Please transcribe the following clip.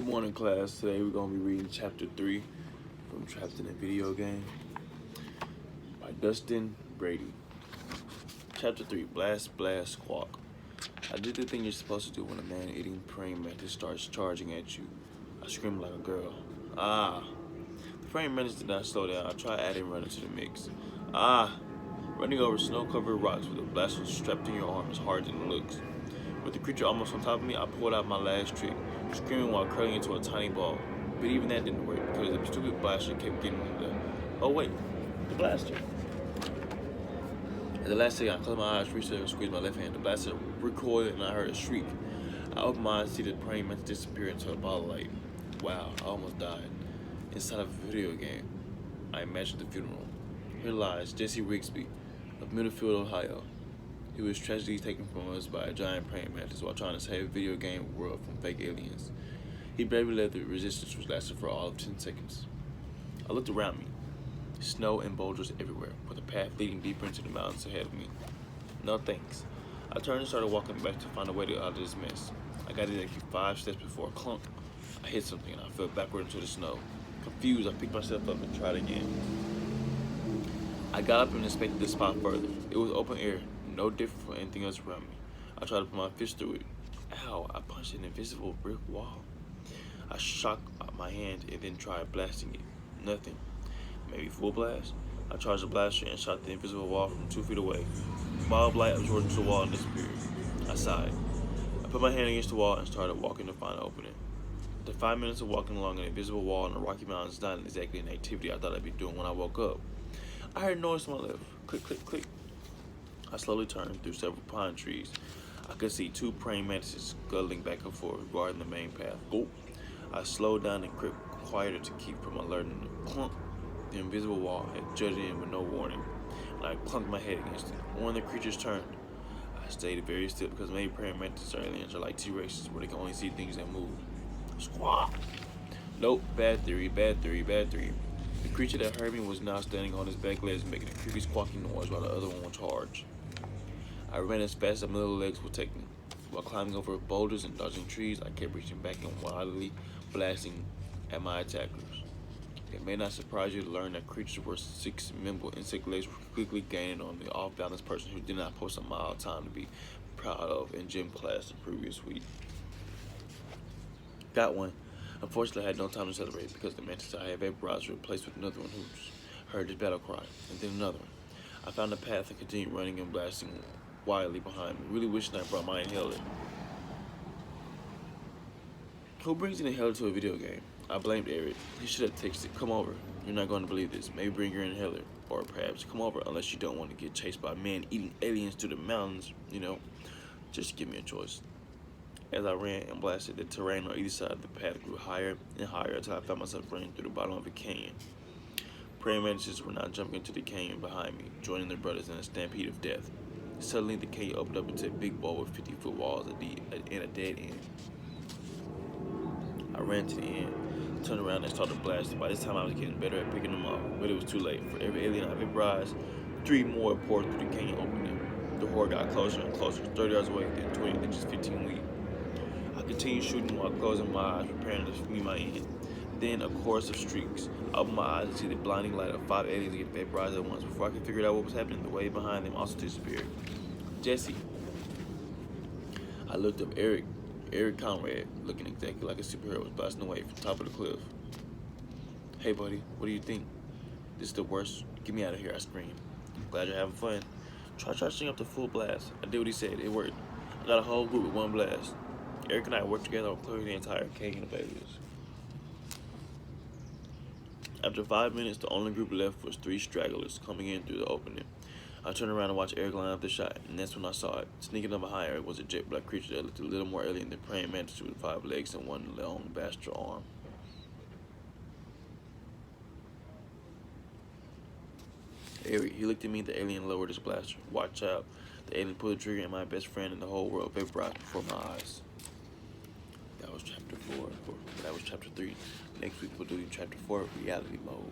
Good morning, class. Today we're going to be reading Chapter 3 from Trapped in a Video Game by Dustin Brady. Chapter 3, Blast, Blast, Squawk. I did the thing you're supposed to do when a man-eating praying mantis starts charging at you. I screamed like a girl. Ah! The praying mantis did not slow down. I tried adding running to the mix. Ah! Running over snow-covered rocks with a blaster strapped to your arm is harder than it looks. With the creature almost on top of me, I pulled out my last trick, screaming while curling into a tiny ball. But even that didn't work because the stupid blaster kept getting in the... Oh wait, the blaster. At the last second, I closed my eyes, reached over and squeezed my left hand. The blaster recoiled and I heard a shriek. I opened my eyes to see the praying mantis disappear into a ball of light. Wow, I almost died. Inside of a video game, I imagined the funeral. Here lies Jesse Rigsby of Middlefield, Ohio. He was tragically taken from us by a giant praying mantis while trying to save a video game world from fake aliens. He bravely led the resistance, which lasted for all of 10 seconds. I looked around me. Snow and boulders everywhere, with a path leading deeper into the mountains ahead of me. No thanks. I turned and started walking back to find a way out of this mess. I got exactly 5 steps before a clunk. I hit something and I fell backward into the snow. Confused, I picked myself up and tried again. I got up and inspected the spot further. It was open air, no different from anything else around me. I tried to put my fist through it. Ow, I punched an invisible brick wall. I shocked my hand and then tried blasting it. Nothing. Maybe full blast? I charged the blaster and shot the invisible wall from 2 feet away. The ball of light absorbed into the wall and disappeared. I sighed. I put my hand against the wall and started walking to find an opening. After 5 minutes of walking along an invisible wall in the Rocky Mountains is not exactly an activity I thought I'd be doing when I woke up. I heard a noise to my left. Click, click, click. I slowly turned through several pine trees. I could see 2 praying mantises scuttling back and forth, guarding the main path. Go! I slowed down and crept quieter to keep from alerting them. Clunk! The invisible wall had jutted in with no warning, and I clunked my head against it. One of the creatures turned. I stayed very still because maybe praying mantis or aliens are like T-Rexes where they can only see things that move. Squawk! Nope, bad theory, bad theory, bad theory. The creature that heard me was now standing on his back legs making a creepy squawking noise while the other one charged. I ran as fast as my little legs would take me. While climbing over boulders and dodging trees, I kept reaching back and wildly blasting at my attackers. It may not surprise you to learn that creatures with 6 nimble insect legs were quickly gaining on the off-balance person who did not post a mile time to be proud of in gym class the previous week. Got one. Unfortunately, I had no time to celebrate because the mantis I had vaporized was replaced with another one who heard his battle cry, and then another one. I found a path and continued running and blasting wildly behind me, really wishing I brought my inhaler. Who brings an inhaler to a video game? I blamed Eric. He should have texted, come over. You're not going to believe this. Maybe bring your inhaler. Or perhaps come over unless you don't want to get chased by man-eating aliens through the mountains, you know. Just give me a choice. As I ran and blasted, the terrain on either side of the path grew higher and higher until I found myself running through the bottom of a canyon. Praying mantises were now jumping into the canyon behind me, joining their brothers in a stampede of death. Suddenly, the canyon opened up into a big bowl with 50-foot walls and a dead end. I ran to the end, turned around and started blasting. By this time, I was getting better at picking them off, but it was too late. For every alien I vaporized, 3 more poured through the canyon opening. The horde got closer and closer, 30 yards away, then 20, then just 15 feet. I continued shooting while closing my eyes, preparing to meet my end. Then a chorus of streaks. I opened my eyes to see the blinding light of 5 aliens get vaporized at once. Before I could figure out what was happening, the wave behind them also disappeared. Jesse. I looked up Eric. Eric Conrad, looking exactly like a superhero, was blasting away from the top of the cliff. Hey buddy, what do you think? This is the worst. Get me out of here, I screamed. Glad you're having fun. Try charging up to full blast. I did what he said, it worked. I got a whole group with 1 blast. Eric and I worked together on clearing the entire canyon of aliens. After 5 minutes, the only group left was 3 stragglers coming in through the opening. I turned around and watched Eric line up the shot, and that's when I saw it. Sneaking up behind Eric was a jet black creature that looked a little more alien than praying mantis with 5 legs and 1 long bastard arm. Eric, he looked at me, the alien lowered his blaster. Watch out. The alien pulled the trigger and my best friend in the whole world vaporized before my eyes. That was chapter 4. That was chapter 3. Next week we'll do chapter 4, reality mode.